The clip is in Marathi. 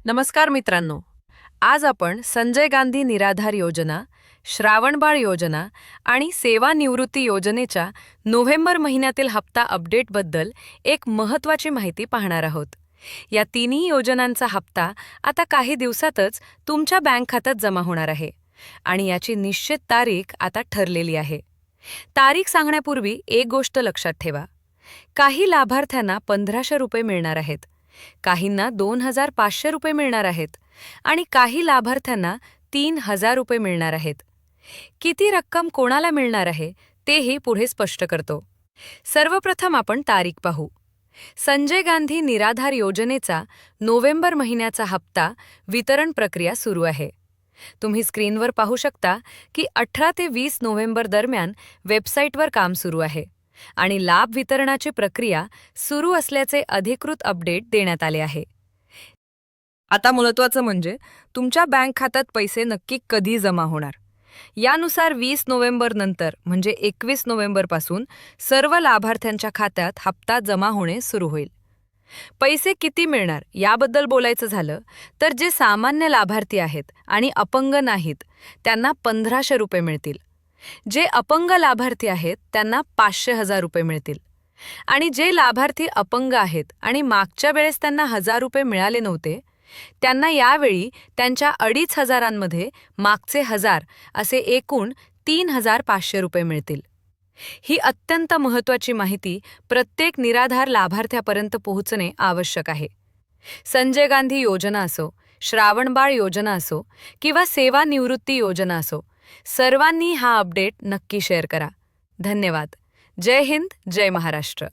नमस्कार मित्रांनो. आज आपण संजय गांधी निराधार योजना, श्रावणबाळ योजना आणि सेवानिवृत्ती योजनेच्या नोव्हेंबर महिन्यातील हप्ता अपडेटबद्दल एक महत्त्वाची माहिती पाहणार आहोत. या तिन्ही योजनांचा हप्ता आता काही दिवसातच तुमच्या बँक खात्यात जमा होणार आहे आणि याची निश्चित तारीख आता ठरलेली आहे. तारीख सांगण्यापूर्वी एक गोष्ट लक्षात ठेवा. काही लाभार्थ्यांना 1500 रुपये मिळणार आहेत, काहींना 2500 रुपये मिळणार आहेत आणि काही लाभार्थ्यांना 3000 रुपये मिळणार आहेत. किती रक्कम कोणाला मिळणार आहे तेही पुढे स्पष्ट करतो. सर्वप्रथम आपण तारीख पाहू. संजय गांधी निराधार योजनेचा नोव्हेंबर महिन्याचा हप्ता वितरण प्रक्रिया सुरू आहे. तुम्ही स्क्रीनवर पाहू शकता की 18 ते 20 नोव्हेंबर दरम्यान वेबसाईटवर काम सुरू आहे आणि लाभ वितरणाची प्रक्रिया सुरू असल्याचे अधिकृत अपडेट देण्यात आले आहे. आता महत्त्वाचं म्हणजे तुमच्या बँक खात्यात पैसे नक्की कधी जमा होणार. यानुसार 20 नोव्हेंबर नंतर म्हणजे 21 नोव्हेंबरपासून सर्व लाभार्थ्यांच्या खात्यात हप्ता जमा होणे सुरू होईल. पैसे किती मिळणार याबद्दल बोलायचं झालं तर जे सामान्य लाभार्थी आहेत आणि अपंग नाहीत त्यांना 1500 रुपये मिळतील. जे अपंग लाभार्थी आहेत त्यांना 500,000 रुपये मिळतील आणि जे लाभार्थी अपंग आहेत आणि मागच्या वेळेस त्यांना 1000 रुपये मिळाले नव्हते त्यांना यावेळी त्यांच्या 2500 मागचे 1000 असे एकूण 3500 रुपये मिळतील. ही अत्यंत महत्त्वाची माहिती प्रत्येक निराधार लाभार्थ्यापर्यंत पोहोचणे आवश्यक आहे. संजय गांधी योजना असो, श्रावणबाळ योजना असो किंवा सेवानिवृत्ती योजना असो, सर्वांनी हा अपडेट नक्की शेअर करा. धन्यवाद. जय हिंद, जय महाराष्ट्र.